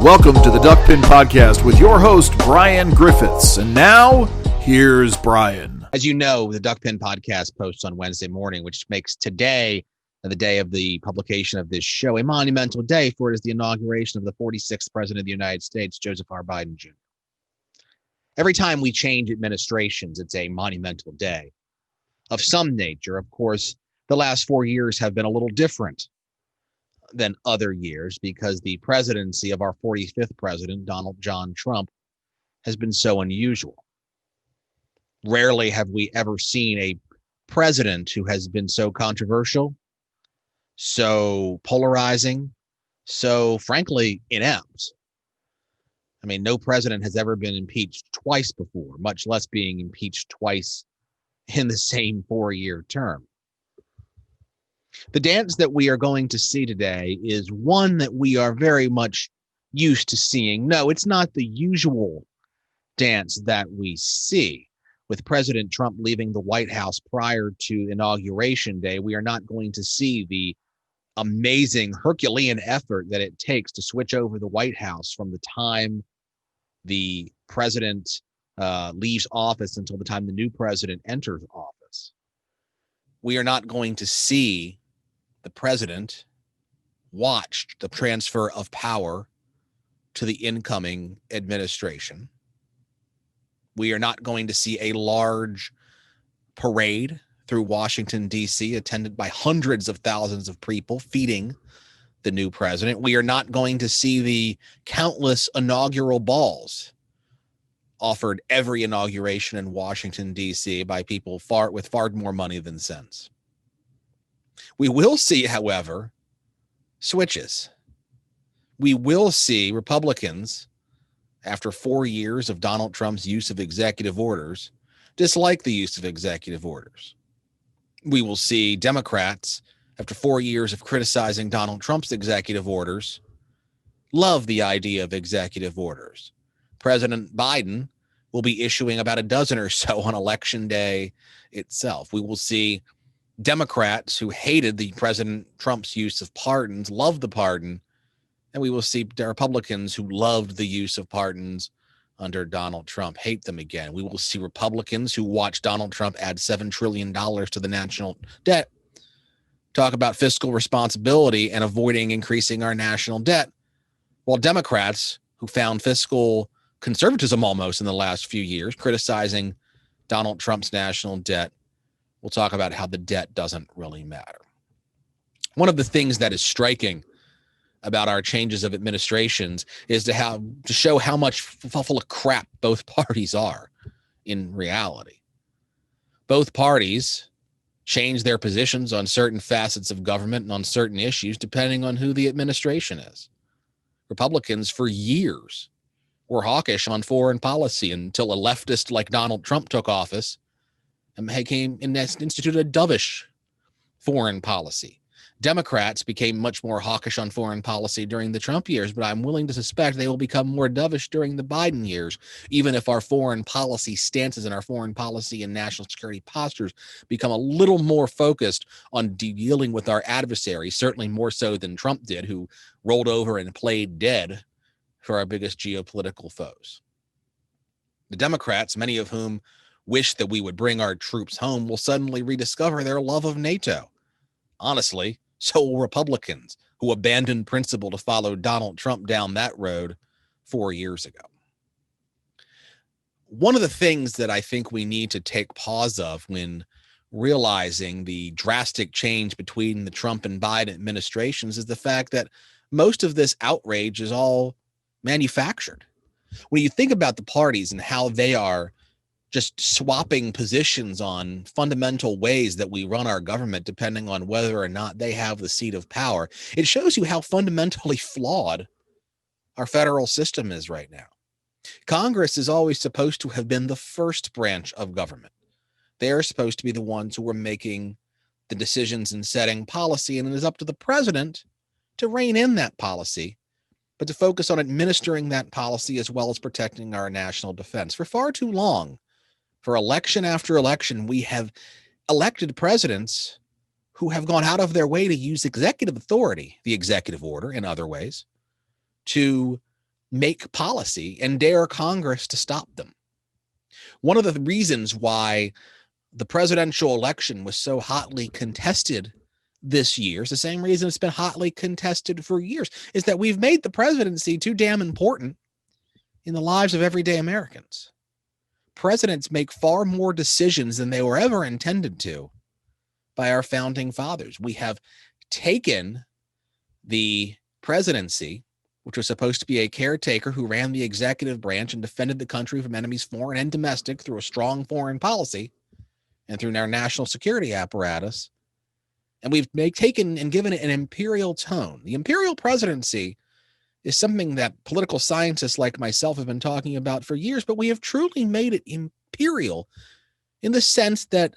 Welcome to the Duckpin Podcast with your host, Brian Griffiths. And now, here's Brian. As you know, the Duckpin Podcast posts on Wednesday morning, which makes today, the day of the publication of this show, a monumental day, for it is the inauguration of the 46th President of the United States, Joseph R. Biden Jr. Every time we change administrations, it's a monumental day of some nature. Of course, the last 4 years have been a little different than other years because the presidency of our 45th president, Donald John Trump, has been so unusual. Rarely have we ever seen a president who has been so controversial, so polarizing, so frankly inept. I mean, no president has ever been impeached twice before, much less being impeached twice in the same 4-year term. The dance that we are going to see today is one that we are very much used to seeing. No, it's not the usual dance that we see. With President Trump leaving the White House prior to Inauguration Day, we are not going to see the amazing Herculean effort that it takes to switch over the White House from the time the president leaves office until the time the new president enters office. We are not going to see the president watch the transfer of power to the incoming administration. We are not going to see a large parade through Washington, D.C., attended by hundreds of thousands of people feeding the new president. We are not going to see the countless inaugural balls offered every inauguration in Washington, D.C. by people with far more money than sense. We will see, however, switches. We will see Republicans, after 4 years of Donald Trump's use of executive orders, dislike the use of executive orders. We will see Democrats, after 4 years of criticizing Donald Trump's executive orders, love the idea of executive orders. President Biden will be issuing about a dozen or so on Election Day itself. We will see Democrats who hated the President Trump's use of pardons love the pardon, and we will see Republicans who loved the use of pardons under Donald Trump hate them again. We will see Republicans who watched Donald Trump add $7 trillion to the national debt talk about fiscal responsibility and avoiding increasing our national debt, while Democrats who found fiscal conservatism almost in the last few years, criticizing Donald Trump's national debt, will talk about how the debt doesn't really matter. One of the things that is striking about our changes of administrations is to show how much full of crap both parties are in reality. Both parties change their positions on certain facets of government and on certain issues depending on who the administration is. Republicans for years were hawkish on foreign policy until a leftist like Donald Trump took office and instituted a dovish foreign policy. Democrats became much more hawkish on foreign policy during the Trump years, but I'm willing to suspect they will become more dovish during the Biden years, even if our foreign policy stances and our foreign policy and national security postures become a little more focused on dealing with our adversaries, certainly more so than Trump did, who rolled over and played dead for our biggest geopolitical foes. The Democrats, many of whom wish that we would bring our troops home, will suddenly rediscover their love of NATO. Honestly, so will Republicans, who abandoned principle to follow Donald Trump down that road 4 years ago. One of the things that I think we need to take pause of when realizing the drastic change between the Trump and Biden administrations is the fact that most of this outrage is all manufactured. When you think about the parties and how they are just swapping positions on fundamental ways that we run our government, depending on whether or not they have the seat of power, it shows you how fundamentally flawed our federal system is right now. Congress is always supposed to have been the first branch of government. They are supposed to be the ones who are making the decisions and setting policy, and it is up to the president to rein in that policy, but to focus on administering that policy as well as protecting our national defense. For far too long, for election after election, we have elected presidents who have gone out of their way to use executive authority, the executive order in other ways, to make policy and dare Congress to stop them. One of the reasons why the presidential election was so hotly contested this year is the same reason it's been hotly contested for years, is that we've made the presidency too damn important in the lives of everyday Americans. Presidents make far more decisions than they were ever intended to by our founding fathers. We have taken the presidency, which was supposed to be a caretaker who ran the executive branch and defended the country from enemies foreign and domestic through a strong foreign policy and through our national security apparatus, and we've taken and given it an imperial tone. The imperial presidency is something that political scientists like myself have been talking about for years, but we have truly made it imperial in the sense that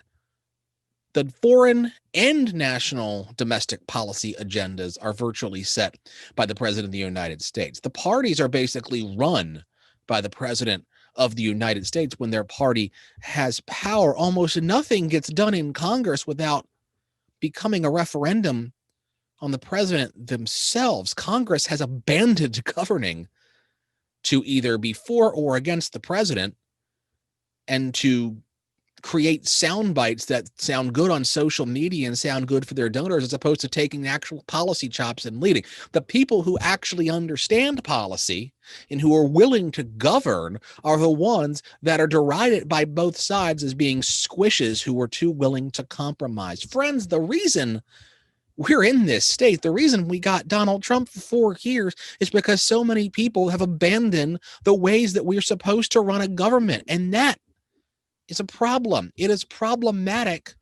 the foreign and national domestic policy agendas are virtually set by the President of the United States. The parties are basically run by the President of the United States. When their party has power, almost nothing gets done in Congress without becoming a referendum on the president themselves. Congress has abandoned governing to either be for or against the president and to create sound bites that sound good on social media and sound good for their donors, as opposed to taking actual policy chops and leading. The people who actually understand policy and who are willing to govern are the ones that are derided by both sides as being squishes who are too willing to compromise. Friends, the reason we're in this state, the reason we got Donald Trump for 4 years is because so many people have abandoned the ways that we're supposed to run a government. And that is a problem. It is problematic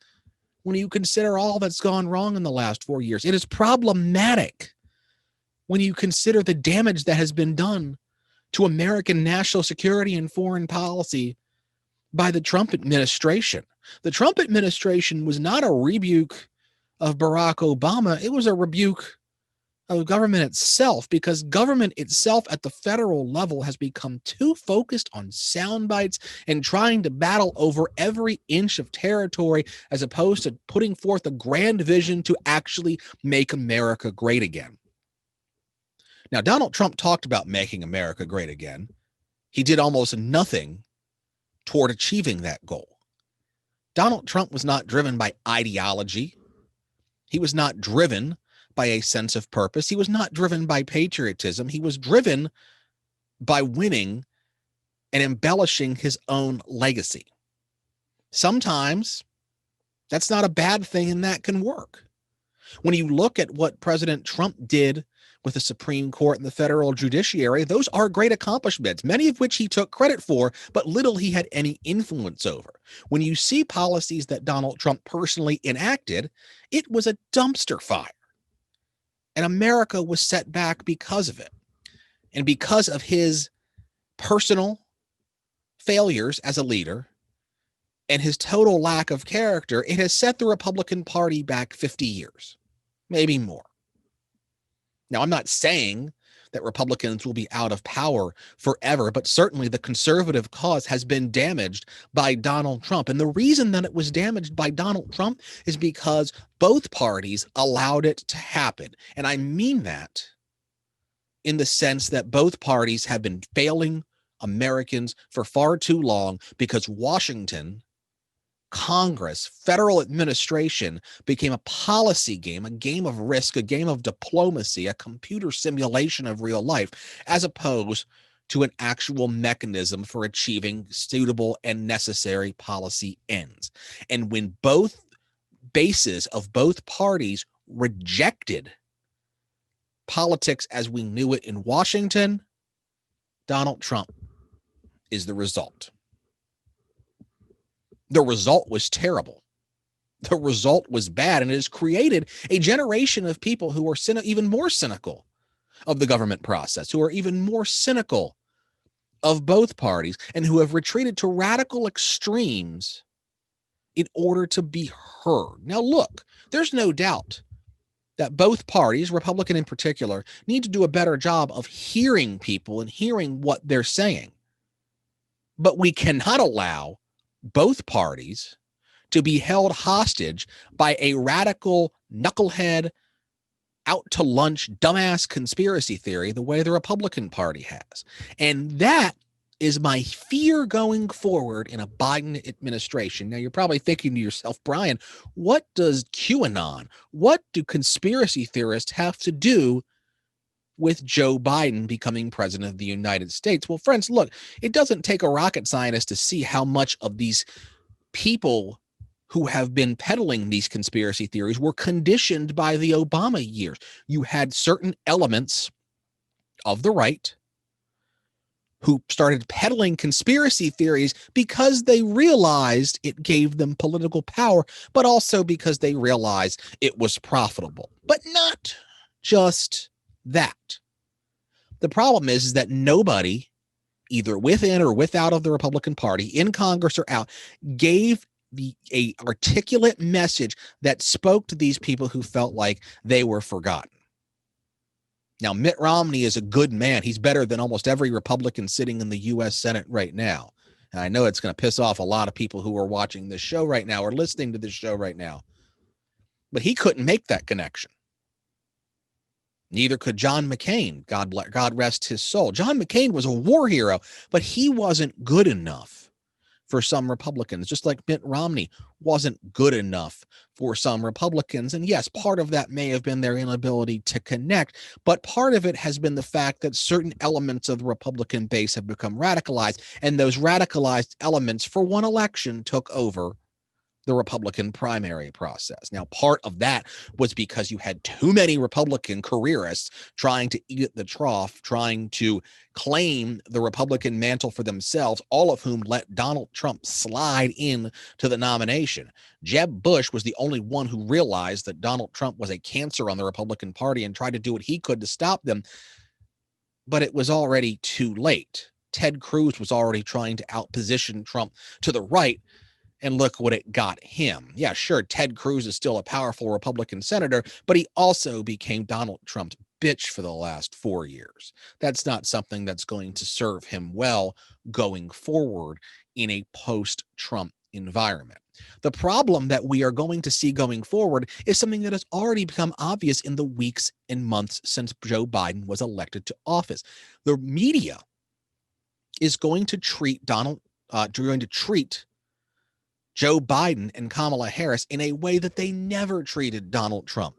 when you consider all that's gone wrong in the last 4 years. It is problematic when you consider the damage that has been done to American national security and foreign policy by the Trump administration. The Trump administration was not a rebuke of Barack Obama. It was a rebuke of government itself, because government itself at the federal level has become too focused on sound bites and trying to battle over every inch of territory, as opposed to putting forth a grand vision to actually make America great again. Now, Donald Trump talked about making America great again. He did almost nothing toward achieving that goal. Donald Trump was not driven by ideology. He was not driven by a sense of purpose. He was not driven by patriotism. He was driven by winning and embellishing his own legacy. Sometimes that's not a bad thing, and that can work. When you look at what President Trump did with the Supreme Court and the federal judiciary, those are great accomplishments, many of which he took credit for, but little he had any influence over. When you see policies that Donald Trump personally enacted, it was a dumpster fire. And America was set back because of it. And because of his personal failures as a leader and his total lack of character, it has set the Republican Party back 50 years, maybe more. Now, I'm not saying that Republicans will be out of power forever, but certainly the conservative cause has been damaged by Donald Trump. And the reason that it was damaged by Donald Trump is because both parties allowed it to happen. And I mean that in the sense that both parties have been failing Americans for far too long, because Washington, Congress, federal administration became a policy game, a game of risk, a game of diplomacy, a computer simulation of real life, as opposed to an actual mechanism for achieving suitable and necessary policy ends. And when both bases of both parties rejected politics as we knew it in Washington, Donald Trump is the result. The result was terrible. The result was bad, and it has created a generation of people who are even more cynical of the government process, who are even more cynical of both parties, and who have retreated to radical extremes in order to be heard. Now, look, there's no doubt that both parties, Republican in particular, need to do a better job of hearing people and hearing what they're saying. But we cannot allow both parties to be held hostage by a radical knucklehead out to lunch dumbass conspiracy theory the way the Republican Party has. And that is my fear going forward in a Biden administration. Now, you're probably thinking to yourself, Brian, what does QAnon, what do conspiracy theorists have to do with Joe Biden becoming president of the United States? Well, friends, look, it doesn't take a rocket scientist to see how much of these people who have been peddling these conspiracy theories were conditioned by the Obama years. You had certain elements of the right who started peddling conspiracy theories because they realized it gave them political power, but also because they realized it was profitable. But not just that. The problem is that nobody, either within or without of the Republican Party, in Congress or out, gave a articulate message that spoke to these people who felt like they were forgotten. Now, Mitt Romney is a good man. He's better than almost every Republican sitting in the U.S. Senate right now. And I know it's going to piss off a lot of people who are watching this show right now or listening to this show right now. But he couldn't make that connection. Neither could John McCain, God rest his soul. John McCain was a war hero, but he wasn't good enough for some Republicans, just like Mitt Romney wasn't good enough for some Republicans. And yes, part of that may have been their inability to connect, but part of it has been the fact that certain elements of the Republican base have become radicalized, and those radicalized elements for one election took over the Republican primary process. Now, part of that was because you had too many Republican careerists trying to eat at the trough, trying to claim the Republican mantle for themselves, all of whom let Donald Trump slide in to the nomination. Jeb Bush was the only one who realized that Donald Trump was a cancer on the Republican Party and tried to do what he could to stop them, but it was already too late. Ted Cruz was already trying to outposition Trump to the right, and look what it got him. Yeah, sure, Ted Cruz is still a powerful Republican senator, but he also became Donald Trump's bitch for the last 4 years. That's not something that's going to serve him well going forward in a post-Trump environment. The problem that we are going to see going forward is something that has already become obvious in the weeks and months since Joe Biden was elected to office. The media is going to treat Joe Biden and Kamala Harris in a way that they never treated Donald Trump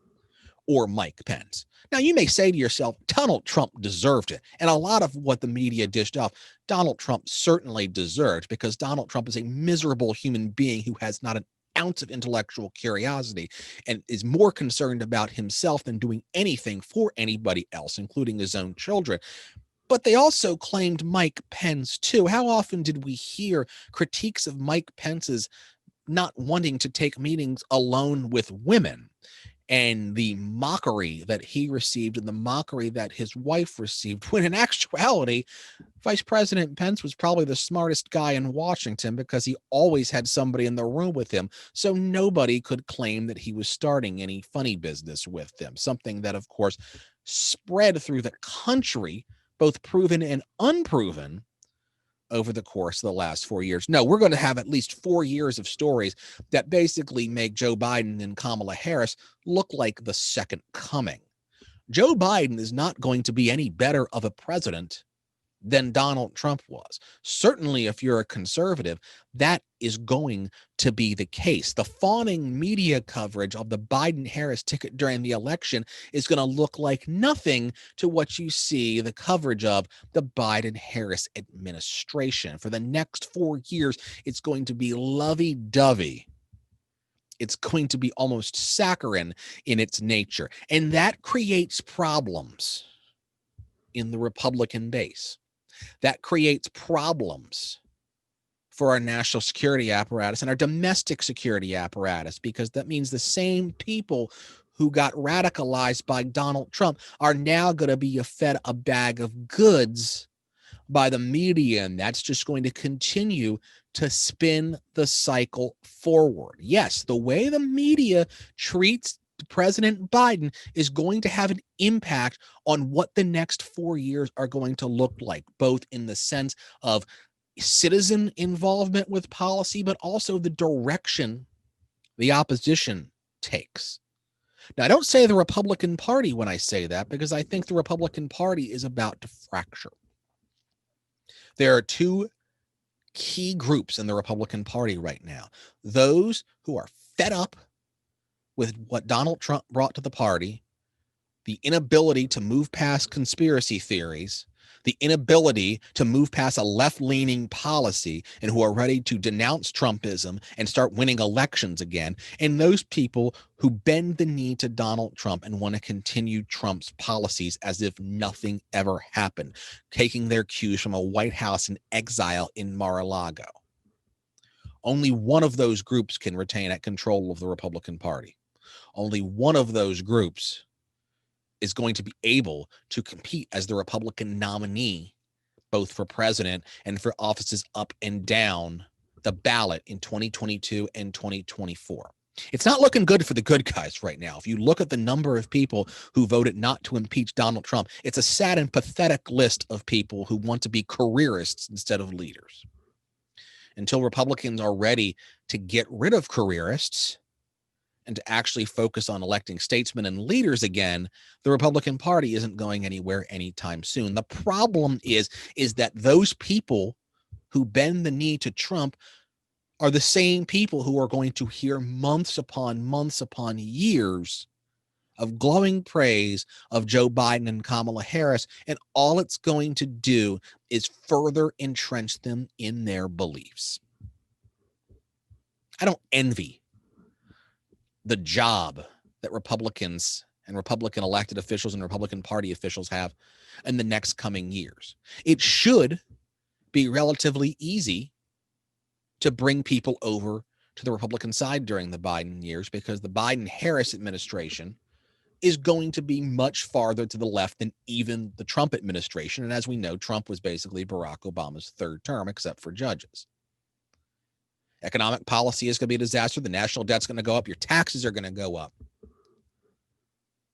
or Mike Pence. Now, you may say to yourself, Donald Trump deserved it. And a lot of what the media dished off, Donald Trump certainly deserved, because Donald Trump is a miserable human being who has not an ounce of intellectual curiosity and is more concerned about himself than doing anything for anybody else, including his own children. But they also claimed Mike Pence, too. How often did we hear critiques of Mike Pence's not wanting to take meetings alone with women, and the mockery that he received and the mockery that his wife received, when in actuality, Vice President Pence was probably the smartest guy in Washington because he always had somebody in the room with him, so nobody could claim that he was starting any funny business with them, something that, of course, spread through the country, both proven and unproven, over the course of the last 4 years. No, we're going to have at least 4 years of stories that basically make Joe Biden and Kamala Harris look like the second coming. Joe Biden is not going to be any better of a president than Donald Trump was. Certainly, if you're a conservative, that is going to be the case. The fawning media coverage of the Biden-Harris ticket during the election is going to look like nothing to what you see the coverage of the Biden-Harris administration. For the next 4 years, it's going to be lovey-dovey. It's going to be almost saccharine in its nature. And that creates problems in the Republican base. That creates problems for our national security apparatus and our domestic security apparatus, because that means the same people who got radicalized by Donald Trump are now going to be fed a bag of goods by the media, and that's just going to continue to spin the cycle forward. Yes, the way the media treats President Biden is going to have an impact on what the next 4 years are going to look like, both in the sense of citizen involvement with policy, but also the direction the opposition takes. Now, I don't say the Republican Party when I say that, because I think the Republican Party is about to fracture. There are two key groups in the Republican Party right now. Those who are fed up with what Donald Trump brought to the party, the inability to move past conspiracy theories, the inability to move past a left-leaning policy, and who are ready to denounce Trumpism and start winning elections again, and those people who bend the knee to Donald Trump and want to continue Trump's policies as if nothing ever happened, taking their cues from a White House in exile in Mar-a-Lago. Only one of those groups can retain control of the Republican Party. Only one of those groups is going to be able to compete as the Republican nominee, both for president and for offices up and down the ballot in 2022 and 2024. It's not looking good for the good guys right now. If you look at the number of people who voted not to impeach Donald Trump, it's a sad and pathetic list of people who want to be careerists instead of leaders. Until Republicans are ready to get rid of careerists and to actually focus on electing statesmen and leaders again, the Republican Party isn't going anywhere anytime soon. The problem is that those people who bend the knee to Trump are the same people who are going to hear months upon years of glowing praise of Joe Biden and Kamala Harris, and all it's going to do is further entrench them in their beliefs. I don't envy the job that Republicans and Republican elected officials and Republican Party officials have in the next coming years. It should be relatively easy to bring people over to the Republican side during the Biden years, because the Biden-Harris administration is going to be much farther to the left than even the Trump administration. And as we know, Trump was basically Barack Obama's third term, except for judges. Economic policy is going to be a disaster. The national debt's going to go up. Your taxes are going to go up.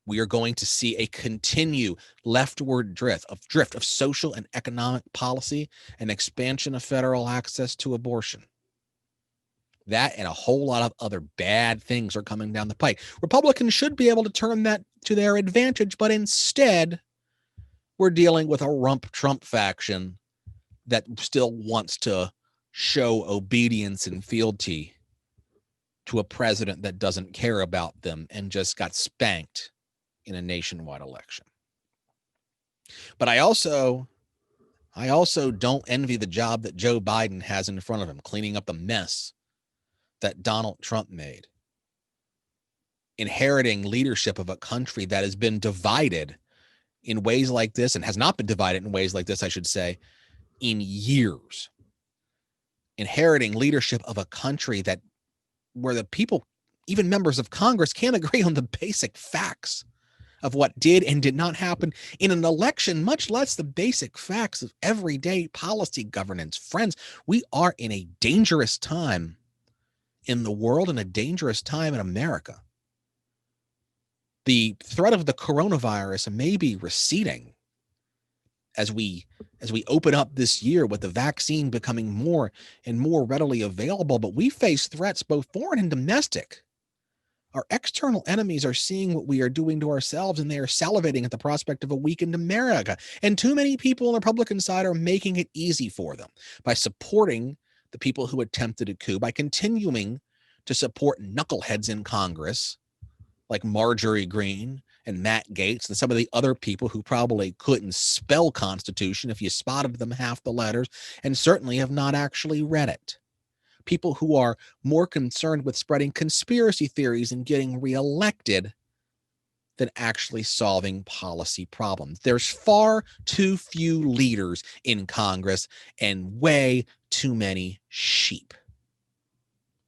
We are going to see a continued leftward drift of social and economic policy and expansion of federal access to abortion. That and a whole lot of other bad things are coming down the pike. Republicans should be able to turn that to their advantage, but instead, we're dealing with a rump Trump faction that still wants to show obedience and fealty to a president that doesn't care about them and just got spanked in a nationwide election. But I also don't envy the job that Joe Biden has in front of him, cleaning up the mess that Donald Trump made, inheriting leadership of a country that has been divided in ways like this, and has not been divided in ways like this, I should say, in years. Inheriting leadership of a country where the people, even members of Congress, can't agree on the basic facts of what did and did not happen in an election, much less the basic facts of everyday policy governance. Friends, we are in a dangerous time in the world and a dangerous time in America. The threat of the coronavirus may be receding as we open up this year with the vaccine becoming more and more readily available, but we face threats both foreign and domestic. Our external enemies are seeing what we are doing to ourselves, and they are salivating at the prospect of a weakened America. And too many people on the Republican side are making it easy for them by supporting the people who attempted a coup, by continuing to support knuckleheads in Congress like Marjorie Greene and Matt Gaetz and some of the other people who probably couldn't spell Constitution if you spotted them half the letters, and certainly have not actually read it. People who are more concerned with spreading conspiracy theories and getting reelected than actually solving policy problems. There's far too few leaders in Congress and way too many sheep,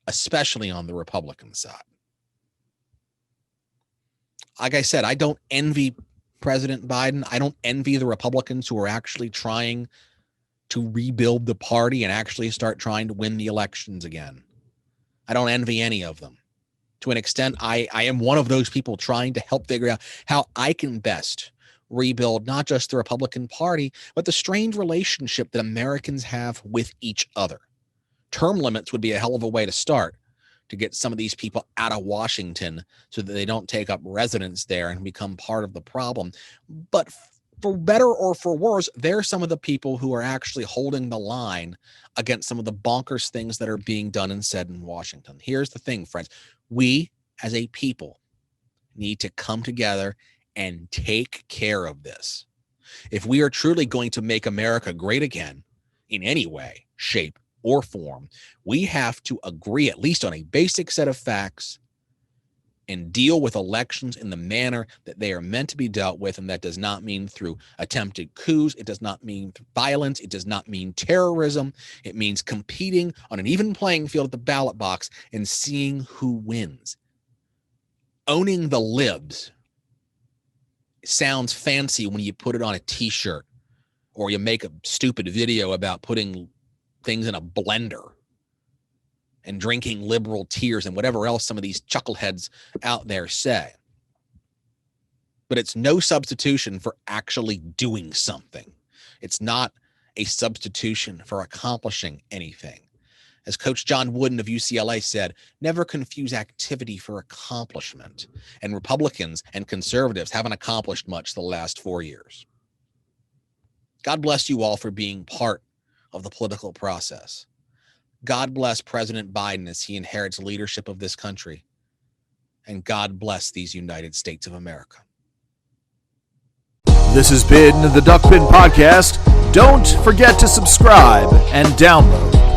especially on the Republican side. Like I said, I don't envy President Biden. I don't envy the Republicans who are actually trying to rebuild the party and actually start trying to win the elections again. I don't envy any of them. To an extent, I am one of those people trying to help figure out how I can best rebuild not just the Republican Party, but the strained relationship that Americans have with each other. Term limits would be a hell of a way to start to get some of these people out of Washington so that they don't take up residence there and become part of the problem. But for better or for worse, they're some of the people who are actually holding the line against some of the bonkers things that are being done and said in Washington. Here's the thing, friends. We as a people need to come together and take care of this. If we are truly going to make America great again in any way, shape, or form, we have to agree at least on a basic set of facts and deal with elections in the manner that they are meant to be dealt with. And that does not mean through attempted coups. It does not mean violence. It does not mean terrorism. It means competing on an even playing field at the ballot box and seeing who wins. Owning the libs sounds fancy when you put it on a t-shirt or you make a stupid video about putting things in a blender and drinking liberal tears and whatever else some of these chuckleheads out there say. But it's no substitution for actually doing something. It's not a substitution for accomplishing anything. As Coach John Wooden of UCLA said, never confuse activity for accomplishment. And Republicans and conservatives haven't accomplished much the last 4 years. God bless you all for being part of the political process. God bless President Biden as he inherits leadership of this country. And God bless these United States of America. This has been the Duckpin Podcast. Don't forget to subscribe and download